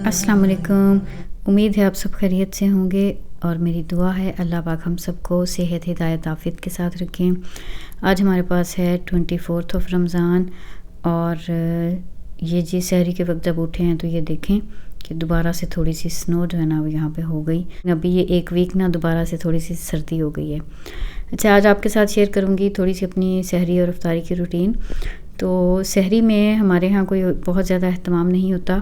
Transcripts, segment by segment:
السلام علیکم، امید ہے آپ سب خیریت سے ہوں گے اور میری دعا ہے اللہ پاک ہم سب کو صحت ہدایت عافیت کے ساتھ رکھیں۔ آج ہمارے پاس ہے 24 رمضان اور یہ جی سحری کے وقت جب اٹھے ہیں تو یہ دیکھیں کہ دوبارہ سے تھوڑی سی سنو جو ہے نا وہ یہاں پہ ہو گئی۔ ابھی یہ ایک ویک نا دوبارہ سے تھوڑی سی سردی ہو گئی ہے۔ اچھا، آج آپ کے ساتھ شیئر کروں گی تھوڑی سی اپنی سحری اور افطاری کی روٹین۔ تو سحری میں ہمارے ہاں کوئی بہت زیادہ اہتمام نہیں ہوتا،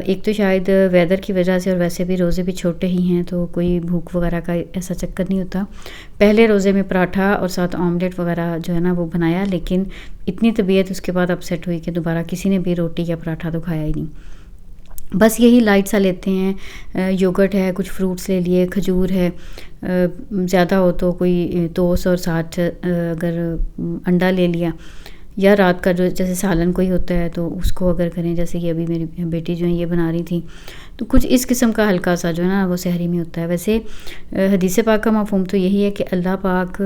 ایک تو شاید ویدر کی وجہ سے اور ویسے بھی روزے بھی چھوٹے ہی ہیں تو کوئی بھوک وغیرہ کا ایسا چکر نہیں ہوتا۔ پہلے روزے میں پراٹھا اور ساتھ آملیٹ وغیرہ جو ہے نا وہ بنایا، لیکن اتنی طبیعت اس کے بعد اپسیٹ ہوئی کہ دوبارہ کسی نے بھی روٹی یا پراٹھا تو کھایا ہی نہیں، بس یہی لائٹ سا لیتے ہیں۔ یوگرٹ ہے، کچھ فروٹس لے لیے، کھجور ہے، زیادہ ہو تو کوئی توس اور ساتھ اگر انڈا لے لیا، یا رات کا جو جیسے سالن کوئی ہوتا ہے تو اس کو اگر کریں، جیسے کہ ابھی میری بیٹی جو ہے یہ بنا رہی تھی، تو کچھ اس قسم کا ہلکا سا جو ہے نا وہ سحری میں ہوتا ہے۔ ویسے حدیث پاک کا مفہوم تو یہی ہے کہ اللہ پاک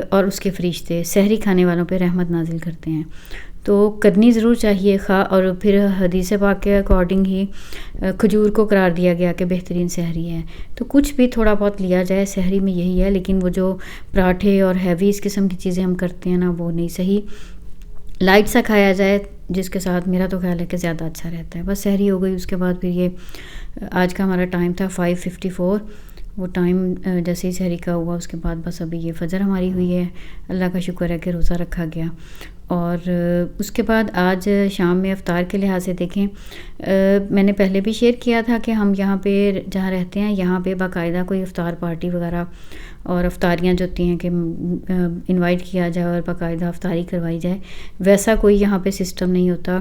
اور اس کے فرشتے سحری کھانے والوں پہ رحمت نازل کرتے ہیں، تو کرنی ضرور چاہیے اور پھر حدیث پاک کے اکارڈنگ ہی کھجور کو قرار دیا گیا کہ بہترین سحری ہے، تو کچھ بھی تھوڑا بہت لیا جائے سحری میں یہی ہے۔ لیکن وہ جو پراٹھے اور ہیوی اس قسم کی چیزیں ہم کرتے ہیں نا وہ نہیں صحیح، لائٹ سا کھایا جائے جس کے ساتھ میرا تو خیال ہے کہ زیادہ اچھا رہتا ہے۔ بس سحری ہو گئی، اس کے بعد پھر یہ آج کا ہمارا ٹائم تھا 5:54، وہ ٹائم جیسے ہی سحری کا ہوا اس کے بعد بس ابھی یہ فجر ہماری ہوئی ہے، اللہ کا شکر ہے کہ روزہ رکھا گیا۔ اور اس کے بعد آج شام میں افطار کے لحاظ سے دیکھیں، میں نے پہلے بھی شیئر کیا تھا کہ ہم یہاں پہ جہاں رہتے ہیں یہاں پہ باقاعدہ کوئی افطار پارٹی وغیرہ اور افطاریاں جو ہوتی ہیں کہ انوائٹ کیا جائے اور باقاعدہ افطاری کروائی جائے، ویسا کوئی یہاں پہ سسٹم نہیں ہوتا۔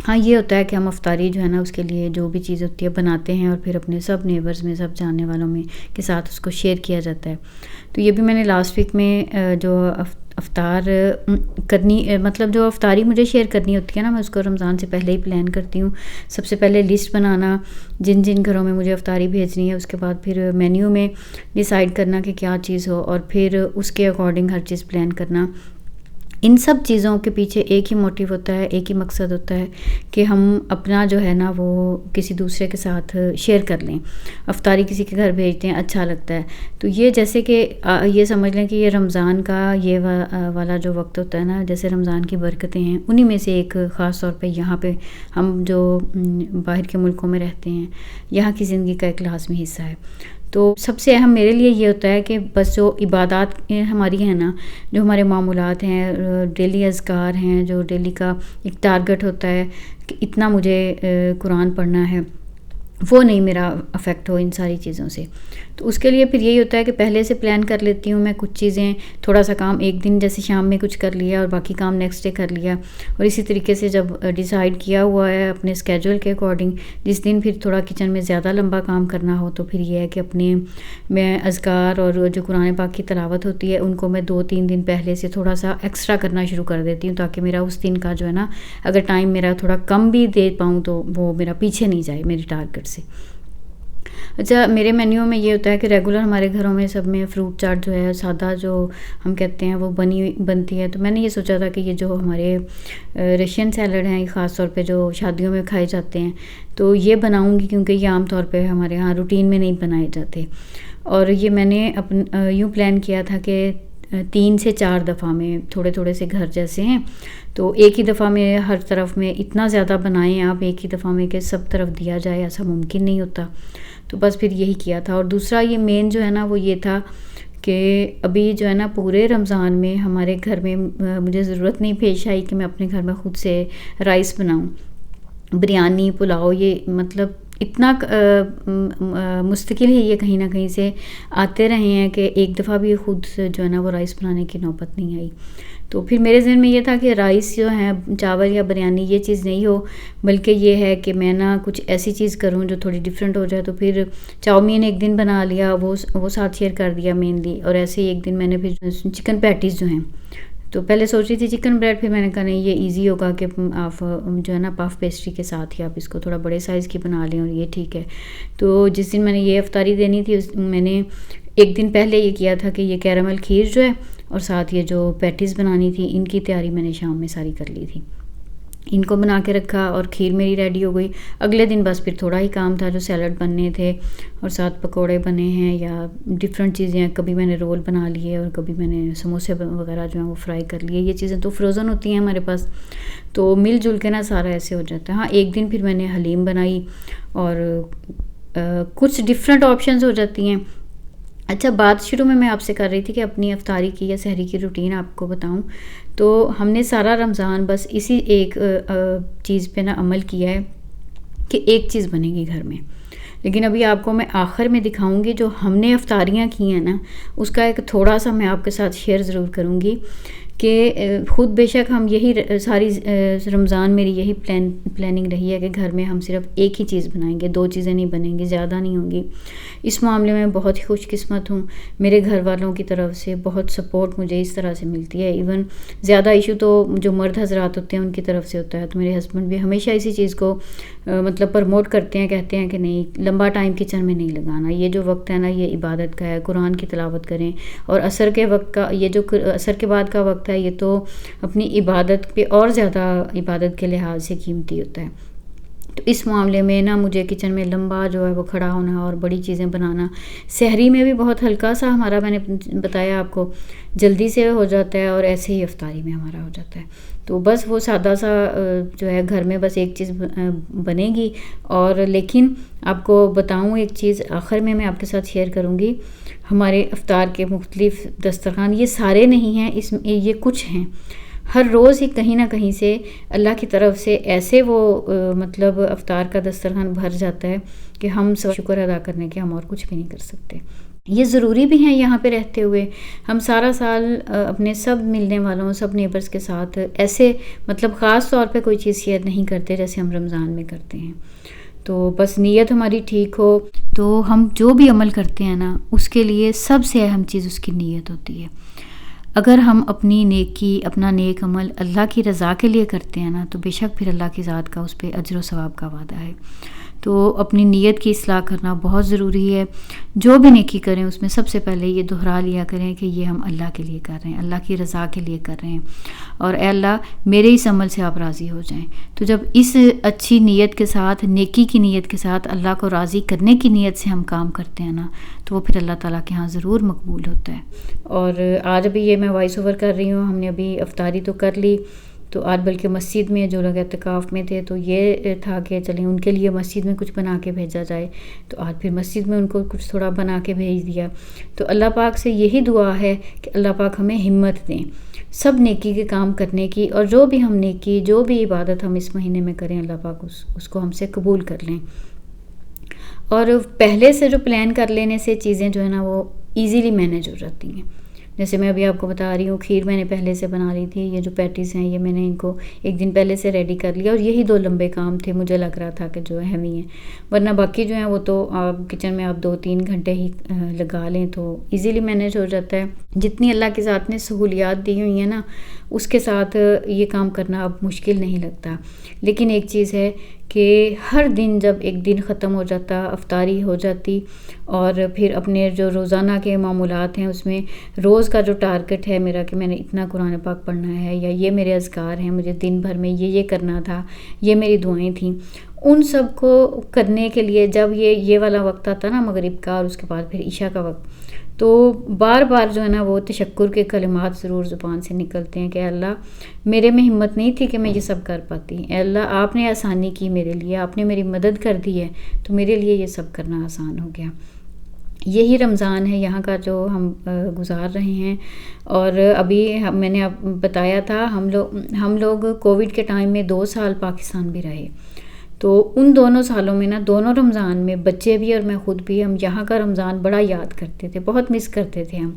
ہاں یہ ہوتا ہے کہ ہم افطاری جو ہے نا اس کے لیے جو بھی چیز ہوتی ہے بناتے ہیں اور پھر اپنے سب نیبرز میں سب جاننے والوں میں کے ساتھ اس کو شیئر کیا جاتا ہے۔ تو یہ بھی میں نے لاسٹ ویک میں جو افطار کرنی مطلب جو افطاری مجھے شیئر کرنی ہوتی ہے نا، میں اس کو رمضان سے پہلے ہی پلان کرتی ہوں۔ سب سے پہلے لسٹ بنانا جن جن گھروں میں مجھے افطاری بھیجنی ہے، اس کے بعد پھر مینیو میں ڈیسائیڈ کرنا کہ کیا چیز ہو اور پھر اس کے اکارڈنگ ہر چیز پلان کرنا۔ ان سب چیزوں کے پیچھے ایک ہی موٹیو ہوتا ہے، ایک ہی مقصد ہوتا ہے کہ ہم اپنا جو ہے نا وہ کسی دوسرے کے ساتھ شیئر کر لیں۔ افطاری کسی کے گھر بھیجتے ہیں، اچھا لگتا ہے۔ تو یہ جیسے کہ یہ سمجھ لیں کہ یہ رمضان کا یہ والا جو وقت ہوتا ہے نا، جیسے رمضان کی برکتیں ہیں انہی میں سے ایک خاص طور پہ یہاں پہ ہم جو باہر کے ملکوں میں رہتے ہیں یہاں کی زندگی کا ایک لازمی حصہ ہے۔ تو سب سے اہم میرے لیے یہ ہوتا ہے کہ بس جو عبادات ہماری ہیں نا، جو ہمارے معمولات ہیں، ڈیلی اذکار ہیں، جو ڈیلی کا ایک ٹارگٹ ہوتا ہے کہ اتنا مجھے قرآن پڑھنا ہے، وہ نہیں میرا افیکٹ ہو ان ساری چیزوں سے۔ تو اس کے لیے پھر یہی ہوتا ہے کہ پہلے سے پلان کر لیتی ہوں میں کچھ چیزیں، تھوڑا سا کام ایک دن جیسے شام میں کچھ کر لیا اور باقی کام نیکسٹ ڈے کر لیا، اور اسی طریقے سے جب ڈیسائیڈ کیا ہوا ہے اپنے اسکیجول کے اکارڈنگ، جس دن پھر تھوڑا کچن میں زیادہ لمبا کام کرنا ہو تو پھر یہ ہے کہ اپنے میں اذکار اور جو قرآن پاک کی تلاوت ہوتی ہے ان کو میں 2-3 دن پہلے سے تھوڑا سا ایکسٹرا کرنا شروع کر دیتی ہوں، تاکہ میرا اس دن کا جو ہے نا اگر ٹائم میرا تھوڑا کم بھی دے پاؤں تو وہ میرا پیچھے نہیں جائے میری ٹارگٹ سے۔ اچھا، میرے مینیو میں یہ ہوتا ہے کہ ریگولر ہمارے گھروں میں سب میں فروٹ چاٹ جو ہے سادہ جو ہم کہتے ہیں وہ بنتی ہے، تو میں نے یہ سوچا تھا کہ یہ جو ہمارے رشین سیلڈ ہیں خاص طور پہ جو شادیوں میں کھائے جاتے ہیں تو یہ بناؤں گی، کیونکہ یہ عام طور پہ ہمارے ہاں روٹین میں نہیں بنائے جاتے، اور یہ میں نے یوں پلان کیا تھا کہ 3 سے 4 دفعہ میں تھوڑے تھوڑے سے گھر جیسے ہیں تو ایک ہی دفعہ میں ہر طرف میں اتنا زیادہ بنائیں آپ ایک ہی دفعہ میں کہ سب طرف دیا جائے، ایسا ممکن نہیں ہوتا، تو بس پھر یہی کیا تھا۔ اور دوسرا یہ مین جو ہے نا وہ یہ تھا کہ ابھی جو ہے نا پورے رمضان میں ہمارے گھر میں مجھے ضرورت نہیں پیش آئی کہ میں اپنے گھر میں خود سے رائس بناؤں، بریانی، پلاؤ، یہ مطلب اتنا مستقل ہی یہ کہیں نہ کہیں سے آتے رہے ہیں کہ ایک دفعہ بھی خود جو ہے نا وہ رائس بنانے کی نوبت نہیں آئی۔ تو پھر میرے ذہن میں یہ تھا کہ رائس جو ہیں چاول یا بریانی یہ چیز نہیں ہو، بلکہ یہ ہے کہ میں نا کچھ ایسی چیز کروں جو تھوڑی ڈیفرنٹ ہو جائے۔ تو پھر چاؤمین ایک دن بنا لیا، وہ ساتھ شیئر کر دیا مینلی، اور ایسے ہی ایک دن میں نے پھر چکن پیٹیز جو ہیں، تو پہلے سوچ رہی تھی چکن بریڈ، پھر میں نے کہا نہیں یہ ایزی ہوگا کہ آپ جو ہے نا پاف پیسٹری کے ساتھ ہی آپ اس کو تھوڑا بڑے سائز کی بنا لیں، اور یہ ٹھیک ہے۔ تو جس دن میں نے یہ افطاری دینی تھی میں نے ایک دن پہلے یہ کیا تھا کہ یہ کیرمل کھیر جو ہے اور ساتھ یہ جو پیٹیز بنانی تھی ان کی تیاری میں نے شام میں ساری کر لی تھی. ان کو بنا کے رکھا اور کھیر میری ریڈی ہو گئی. اگلے دن بس پھر تھوڑا ہی کام تھا, جو سیلڈ بننے تھے اور ساتھ پکوڑے بنے ہیں یا ڈفرینٹ چیزیں. کبھی میں نے رول بنا لیے اور کبھی میں نے سموسے وغیرہ جو ہیں وہ فرائی کر لیے. یہ چیزیں تو فروزن ہوتی ہیں ہمارے پاس, تو مل جل کے نا سارا ایسے ہو جاتا ہے. ہاں ایک دن پھر میں نے حلیم بنائی اور کچھ ڈفرینٹ آپشنز ہو جاتی ہیں. اچھا, بات شروع میں آپ سے کر رہی تھی کہ اپنی افطاری کی یا سحری کی روٹین آپ کو بتاؤں. تو ہم نے سارا رمضان بس اسی ایک چیز پہ نا عمل کیا ہے کہ ایک چیز بنے گی گھر میں. لیکن ابھی آپ کو میں آخر میں دکھاؤں گی جو ہم نے افطاریاں کی ہیں نا, اس کا ایک تھوڑا سا میں آپ کے ساتھ شیئر ضرور کروں گی کہ خود بے شک ہم یہی ساری رمضان میری یہی پلاننگ رہی ہے کہ گھر میں ہم صرف ایک ہی چیز بنائیں گے, 2 چیزیں نہیں بنیں گی, زیادہ نہیں ہوں گی. اس معاملے میں بہت ہی خوش قسمت ہوں. میرے گھر والوں کی طرف سے بہت سپورٹ مجھے اس طرح سے ملتی ہے. ایون زیادہ ایشو تو جو مرد حضرات ہوتے ہیں ان کی طرف سے ہوتا ہے. تو میرے ہسبینڈ بھی ہمیشہ اسی چیز کو مطلب پرموٹ کرتے ہیں, کہتے ہیں کہ نہیں لمبا ٹائم کچن میں نہیں لگانا, یہ جو وقت ہے نا یہ عبادت کا ہے, قرآن کی تلاوت کریں. اور عصر کے وقت کا یہ جو عصر کے بعد کا وقت ہے یہ تو اپنی عبادت پہ اور زیادہ عبادت کے لحاظ سے قیمتی ہوتا ہے. تو اس معاملے میں نا مجھے کچن میں لمبا جو ہے وہ کھڑا ہونا اور بڑی چیزیں بنانا. سحری میں بھی بہت ہلکا سا ہمارا, میں نے بتایا آپ کو, جلدی سے ہو جاتا ہے, اور ایسے ہی افطاری میں ہمارا ہو جاتا ہے. تو بس وہ سادہ سا جو ہے گھر میں بس ایک چیز بنے گی. اور لیکن آپ کو بتاؤں ایک چیز آخر میں آپ کے ساتھ شیئر کروں گی. ہمارے افطار کے مختلف دسترخوان یہ سارے نہیں ہیں, اس میں یہ کچھ ہیں. ہر روز ہی کہیں نہ کہیں سے اللہ کی طرف سے ایسے وہ مطلب افطار کا دسترخوان بھر جاتا ہے کہ ہم سب شکر ادا کرنے کے ہم اور کچھ بھی نہیں کر سکتے. یہ ضروری بھی ہیں یہاں پہ رہتے ہوئے. ہم سارا سال اپنے سب ملنے والوں, سب نیبرز کے ساتھ ایسے مطلب خاص طور پہ کوئی چیز شیئر نہیں کرتے جیسے ہم رمضان میں کرتے ہیں. تو بس نیت ہماری ٹھیک ہو تو ہم جو بھی عمل کرتے ہیں نا اس کے لیے سب سے اہم چیز اس کی نیت ہوتی ہے. اگر ہم اپنی نیکی, اپنا نیک عمل اللہ کی رضا کے لیے کرتے ہیں نا تو بے شک پھر اللہ کی ذات کا اس پہ اجر و ثواب کا وعدہ ہے. تو اپنی نیت کی اصلاح کرنا بہت ضروری ہے. جو بھی نیکی کریں اس میں سب سے پہلے یہ دہرا لیا کریں کہ یہ ہم اللہ کے لیے کر رہے ہیں, اللہ کی رضا کے لیے کر رہے ہیں, اور اے اللہ میرے اس عمل سے آپ راضی ہو جائیں. تو جب اس اچھی نیت کے ساتھ, نیکی کی نیت کے ساتھ, اللہ کو راضی کرنے کی نیت سے ہم کام کرتے ہیں نا تو وہ پھر اللہ تعالیٰ کے ہاں ضرور مقبول ہوتا ہے. اور آج ابھی یہ میں وائس اوور کر رہی ہوں, ہم نے ابھی افطاری تو کر لی. تو آج بلکہ مسجد میں جو لوگ اعتکاف میں تھے تو یہ تھا کہ چلیں ان کے لیے مسجد میں کچھ بنا کے بھیجا جائے. تو آج پھر مسجد میں ان کو کچھ تھوڑا بنا کے بھیج دیا. تو اللہ پاک سے یہی دعا ہے کہ اللہ پاک ہمیں ہمت دیں سب نیکی کے کام کرنے کی, اور جو بھی ہم نیکی, جو بھی عبادت ہم اس مہینے میں کریں اللہ پاک اس کو ہم سے قبول کر لیں. اور پہلے سے جو پلان کر لینے سے چیزیں جو ہے نا وہ ایزیلی مینیج ہو جاتی ہیں. جیسے میں ابھی آپ کو بتا رہی ہوں, کھیر میں نے پہلے سے بنا لی تھی. یہ جو پیٹیز ہیں یہ میں نے ان کو ایک دن پہلے سے ریڈی کر لیا, اور یہی 2 لمبے کام تھے مجھے لگ رہا تھا کہ جو ہیوی ہیں. ورنہ باقی جو ہیں وہ تو آپ کچن میں آپ 2-3 گھنٹے ہی لگا لیں تو ایزیلی مینیج ہو جاتا ہے. جتنی اللہ کی ذات نے سہولیات دی ہوئی ہیں نا اس کے ساتھ یہ کام کرنا اب مشکل نہیں لگتا. لیکن ایک چیز ہے کہ ہر دن جب ایک دن ختم ہو جاتا, افطاری ہو جاتی, اور پھر اپنے جو روزانہ کے معمولات ہیں اس میں روز کا جو ٹارگٹ ہے میرا کہ میں نے اتنا قرآن پاک پڑھنا ہے, یا یہ میرے اذکار ہیں, مجھے دن بھر میں یہ کرنا تھا, یہ میری دعائیں تھیں, ان سب کو کرنے کے لیے جب یہ والا وقت آتا نا مغرب کا اور اس کے بعد پھر عشاء کا وقت, تو بار بار جو ہے نا وہ تشکر کے کلمات ضرور زبان سے نکلتے ہیں کہ اللہ میرے میں ہمت نہیں تھی کہ میں یہ سب کر پاتی, اے اللہ آپ نے آسانی کی میرے لیے, آپ نے میری مدد کر دی ہے تو میرے لیے یہ سب کرنا آسان ہو گیا. یہی رمضان ہے یہاں کا جو ہم گزار رہے ہیں. اور ابھی میں نے بتایا تھا ہم لوگ کووڈ کے ٹائم میں 2 سال پاکستان بھی رہے. تو ان دونوں سالوں میں نا دونوں رمضان میں بچے بھی اور میں خود بھی ہم یہاں کا رمضان بڑا یاد کرتے تھے, بہت مس کرتے تھے ہم.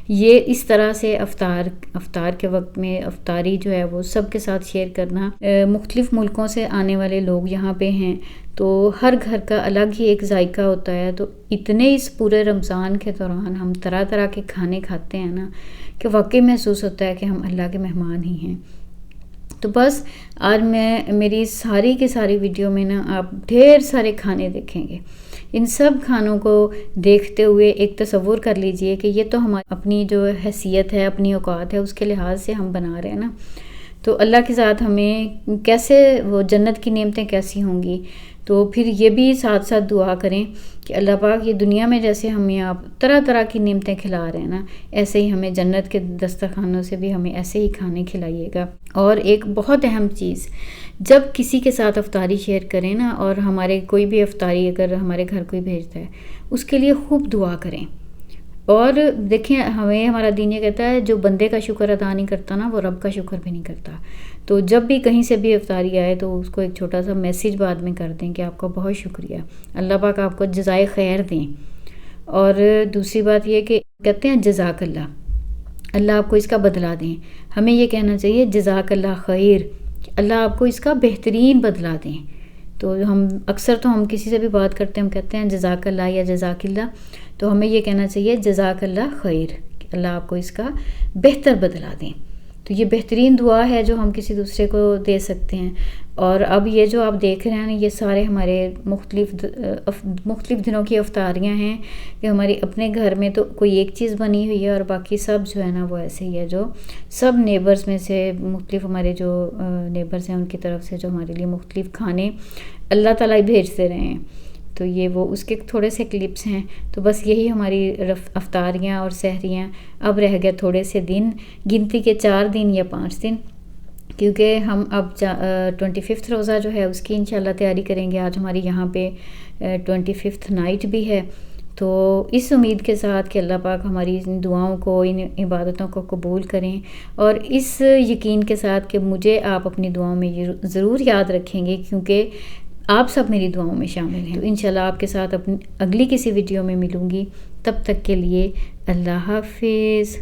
یہ اس طرح سے افطار کے وقت میں افطاری جو ہے وہ سب کے ساتھ شیئر کرنا. مختلف ملکوں سے آنے والے لوگ یہاں پہ ہیں تو ہر گھر کا الگ ہی ایک ذائقہ ہوتا ہے. تو اتنے اس پورے رمضان کے دوران ہم طرح طرح کے کھانے کھاتے ہیں نا کہ واقعی محسوس ہوتا ہے کہ ہم اللہ کے مہمان ہی ہیں. تو بس آج میری ساری کی ساری ویڈیو میں نا آپ ڈھیر سارے کھانے دیکھیں گے. ان سب کھانوں کو دیکھتے ہوئے ایک تصور کر لیجئے کہ یہ تو ہماری اپنی جو حیثیت ہے، اپنی اوقات ہے، اس کے لحاظ سے ہم بنا رہے ہیں نا. تو اللہ کے ساتھ ہمیں کیسے وہ جنت کی نعمتیں کیسی ہوں گی. تو پھر یہ بھی ساتھ ساتھ دعا کریں کہ اللہ پاک یہ دنیا میں جیسے ہمیں آپ طرح طرح کی نعمتیں کھلا رہے ہیں نا، ایسے ہی ہمیں جنت کے دسترخوانوں سے بھی ہمیں ایسے ہی کھانے کھلائیے گا. اور ایک بہت اہم چیز، جب کسی کے ساتھ افطاری شیئر کریں نا، اور ہمارے کوئی بھی افطاری اگر ہمارے گھر کوئی بھیجتا ہے، اس کے لیے خوب دعا کریں. اور دیکھیں ہمیں ہمارا دین یہ کہتا ہے جو بندے کا شکر ادا نہیں کرتا نا، وہ رب کا شکر بھی نہیں کرتا. تو جب بھی کہیں سے بھی افطاری آئے تو اس کو ایک چھوٹا سا میسیج بعد میں کر دیں کہ آپ کا بہت شکریہ، اللہ پاک آپ کو جزائے خیر دیں. اور دوسری بات یہ کہ کہتے ہیں جزاک اللہ، اللہ آپ کو اس کا بدلہ دیں. ہمیں یہ کہنا چاہیے جزاک اللہ خیر، اللہ آپ کو اس کا بہترین بدلہ دیں. تو ہم اکثر تو ہم کسی سے بھی بات کرتے ہیں، ہم کہتے ہیں جزاک اللہ یا جزاک اللہ، تو ہمیں یہ کہنا چاہیے جزاک اللہ خیر، کہ اللہ آپ کو اس کا بہتر بدلہ دیں. تو یہ بہترین دعا ہے جو ہم کسی دوسرے کو دے سکتے ہیں. اور اب یہ جو آپ دیکھ رہے ہیں نا، یہ سارے ہمارے مختلف دنوں کی افطاریاں ہیں کہ ہماری اپنے گھر میں تو کوئی ایک چیز بنی ہوئی ہے، اور باقی سب جو ہے نا وہ ایسے ہی ہے، جو سب نیبرز میں سے مختلف ہمارے جو نیبرز ہیں ان کی طرف سے جو ہمارے لیے مختلف کھانے اللہ تعالیٰ بھیجتے رہے ہیں. تو یہ وہ اس کے تھوڑے سے کلپس ہیں. تو بس یہی ہماری افطاریاں اور سحریاں. اب رہ گئے تھوڑے سے دن، گنتی کے 4 دن یا 5 دن، کیونکہ ہم اب 25 روزہ جو ہے اس کی انشاءاللہ تیاری کریں گے. آج ہماری یہاں پہ 25 نائٹ بھی ہے. تو اس امید کے ساتھ کہ اللہ پاک ہماری ان دعاؤں کو، ان عبادتوں کو قبول کریں، اور اس یقین کے ساتھ کہ مجھے آپ اپنی دعاؤں میں ضرور یاد رکھیں گے، کیونکہ آپ سب میری دعاؤں میں شامل ہیں. انشاءاللہ آپ کے ساتھ اپنی اگلی کسی ویڈیو میں ملوں گی. تب تک کے لیے اللہ حافظ.